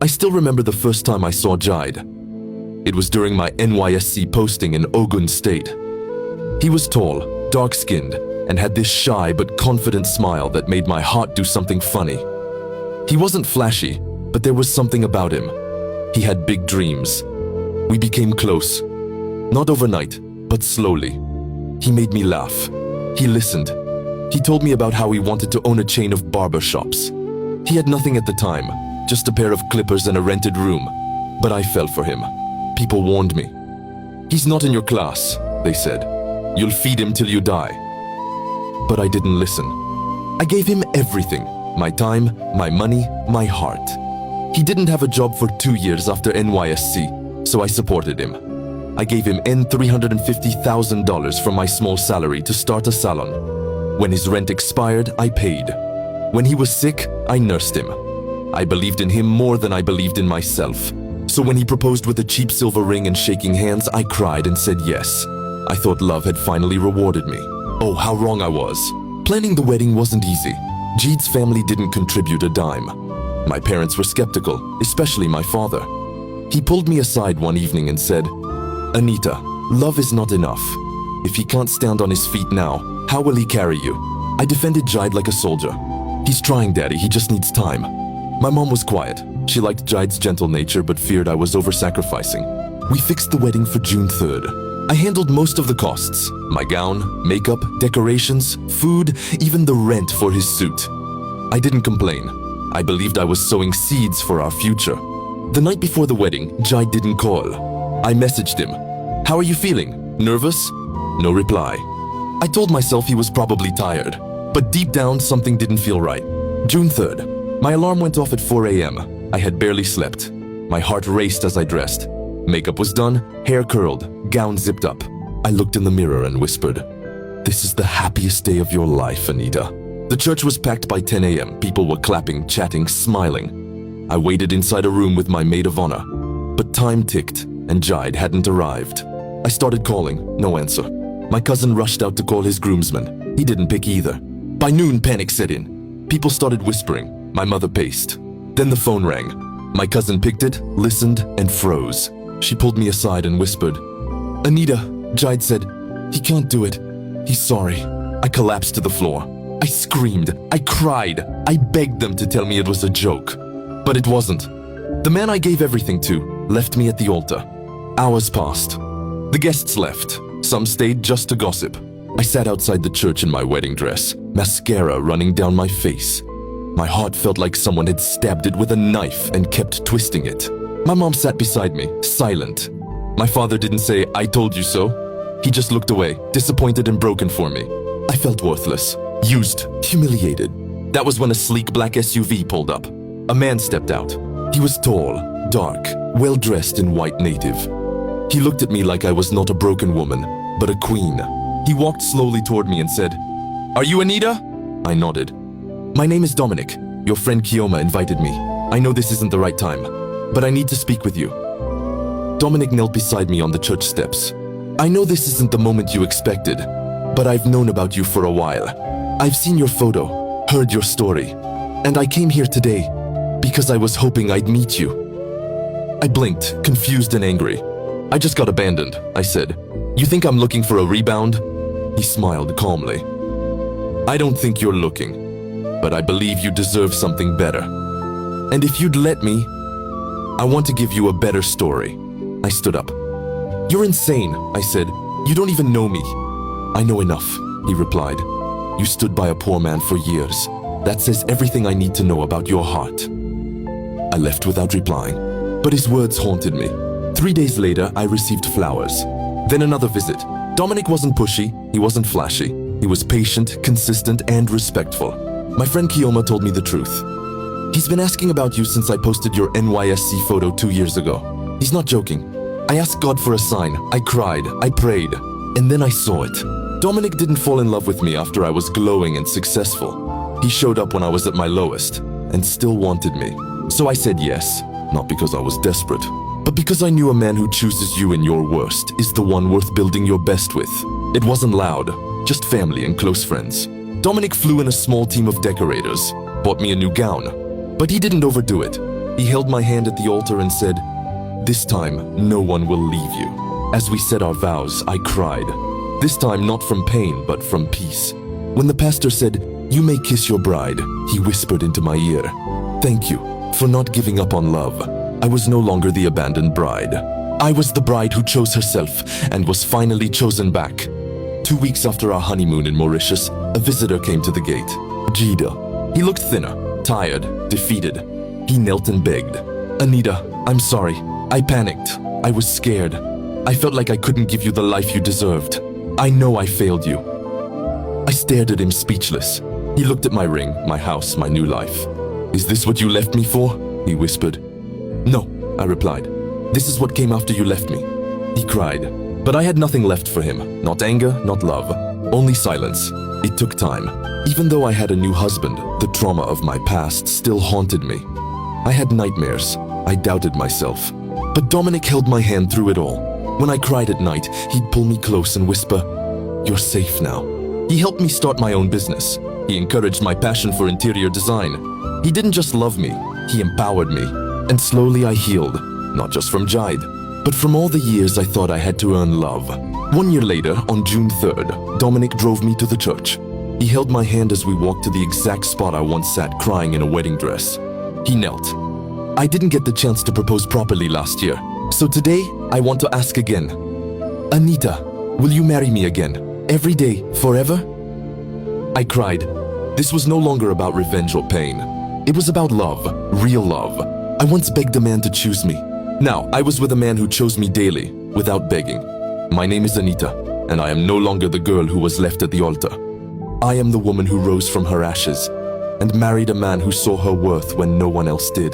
still remember the first time I saw Jide. It was during my NYSC posting in Ogun State. He was tall, dark-skinned, and had this shy but confident smile that made my heart do something funny. He wasn't flashy, but there was something about him. He had big dreams. We became close. Not overnight, but slowly. He made me laugh. He listened. He told me about how he wanted to own a chain of barber shops. He had nothing at the time, just a pair of clippers and a rented room. But I fell for him. People warned me. "He's not in your class," they said. "You'll feed him till you die." But I didn't listen. I gave him everything. My time, my money, my heart. He didn't have a job for 2 years after NYSC, so I supported him. I gave him $350,000 from my small salary to start a salon. When his rent expired, I paid. When he was sick, I nursed him. I believed in him more than I believed in myself. So when he proposed with a cheap silver ring and shaking hands, I cried and said yes. I thought love had finally rewarded me. Oh, how wrong I was. Planning the wedding wasn't easy. Jide's family didn't contribute a dime. My parents were skeptical, especially my father. He pulled me aside one evening and said, "Anita, love is not enough. If he can't stand on his feet now, how will he carry you?" I defended Jide like a soldier. "He's trying, Daddy, he just needs time." My mom was quiet. She liked Jide's gentle nature but feared I was over-sacrificing. We fixed the wedding for June 3rd. I handled most of the costs. My gown, makeup, decorations, food, even the rent for his suit. I didn't complain. I believed I was sowing seeds for our future. The night before the wedding, Jide didn't call. I messaged him. "How are you feeling? Nervous?" No reply. I told myself he was probably tired, but deep down something didn't feel right. June 3rd. My alarm went off at 4 a.m. I had barely slept. My heart raced as I dressed. Makeup was done, hair curled, gown zipped up. I looked in the mirror and whispered, "This is the happiest day of your life, Anita." The church was packed by 10 a.m. People were clapping, chatting, smiling. I waited inside a room with my maid of honor. But time ticked, and Jide hadn't arrived. I started calling, no answer. My cousin rushed out to call his groomsmen. He didn't pick either. By noon, panic set in. People started whispering. My mother paced. Then the phone rang. My cousin picked it, listened, and froze. She pulled me aside and whispered, "Anita," Jide said, "he can't do it. He's sorry." I collapsed to the floor. I screamed. I cried. I begged them to tell me it was a joke. But it wasn't. The man I gave everything to left me at the altar. Hours passed. The guests left. Some stayed just to gossip. I sat outside the church in my wedding dress, mascara running down my face. My heart felt like someone had stabbed it with a knife and kept twisting it. My mom sat beside me, silent. My father didn't say, "I told you so." He just looked away, disappointed and broken for me. I felt worthless, used, humiliated. That was when a sleek black SUV pulled up. A man stepped out. He was tall, dark, well-dressed in white native. He looked at me like I was not a broken woman, but a queen. He walked slowly toward me and said, "Are you Anita?" I nodded. "My name is Dominic. Your friend Kioma invited me. I know this isn't the right time, but I need to speak with you." Dominic knelt beside me on the church steps. "I know this isn't the moment you expected, but I've known about you for a while. I've seen your photo, heard your story, and I came here today because I was hoping I'd meet you." I blinked, confused and angry. "I just got abandoned," I said. "You think I'm looking for a rebound?" He smiled calmly. "I don't think you're looking, but I believe you deserve something better. And if you'd let me, I want to give you a better story." I stood up. "You're insane," I said. "You don't even know me." "I know enough," he replied. "You stood by a poor man for years. That says everything I need to know about your heart." I left without replying, but his words haunted me. 3 days later, I received flowers. Then another visit. Dominic wasn't pushy, he wasn't flashy. He was patient, consistent, and respectful. My friend Kioma told me the truth. "He's been asking about you since I posted your NYSC photo 2 years ago. He's not joking. I asked God for a sign. I cried. I prayed. And then I saw it." Dominic didn't fall in love with me after I was glowing and successful. He showed up when I was at my lowest and still wanted me. So I said yes, not because I was desperate, but because I knew a man who chooses you in your worst is the one worth building your best with. It wasn't loud, just family and close friends. Dominic flew in a small team of decorators, bought me a new gown, but he didn't overdo it. He held my hand at the altar and said, "This time, no one will leave you." As we said our vows, I cried. This time not from pain, but from peace. When the pastor said, "You may kiss your bride," he whispered into my ear, "Thank you for not giving up on love." I was no longer the abandoned bride. I was the bride who chose herself and was finally chosen back. 2 weeks after our honeymoon in Mauritius, a visitor came to the gate. Jida. He looked thinner, tired, defeated. He knelt and begged. "Anita, I'm sorry. I panicked. I was scared. I felt like I couldn't give you the life you deserved. I know I failed you." I stared at him speechless. He looked at my ring, my house, my new life. "Is this what you left me for?" he whispered. "No," I replied. "This is what came after you left me." He cried. But I had nothing left for him. Not anger, not love. Only silence. It took time. Even though I had a new husband, the trauma of my past still haunted me. I had nightmares. I doubted myself. But Dominic held my hand through it all. When I cried at night, he'd pull me close and whisper, "You're safe now." He helped me start my own business. He encouraged my passion for interior design. He didn't just love me, he empowered me. And slowly I healed, not just from Jide, but from all the years I thought I had to earn love. 1 year later, on June 3rd, Dominic drove me to the church. He held my hand as we walked to the exact spot I once sat crying in a wedding dress. He knelt. I didn't get the chance to propose properly last year, so today I want to ask again. Anita, will you marry me again? Every day, forever? I cried. This was no longer about revenge or pain. It was about love, real love. I once begged a man to choose me. Now, I was with a man who chose me daily, without begging. My name is Anita, and I am no longer the girl who was left at the altar. I am the woman who rose from her ashes and married a man who saw her worth when no one else did.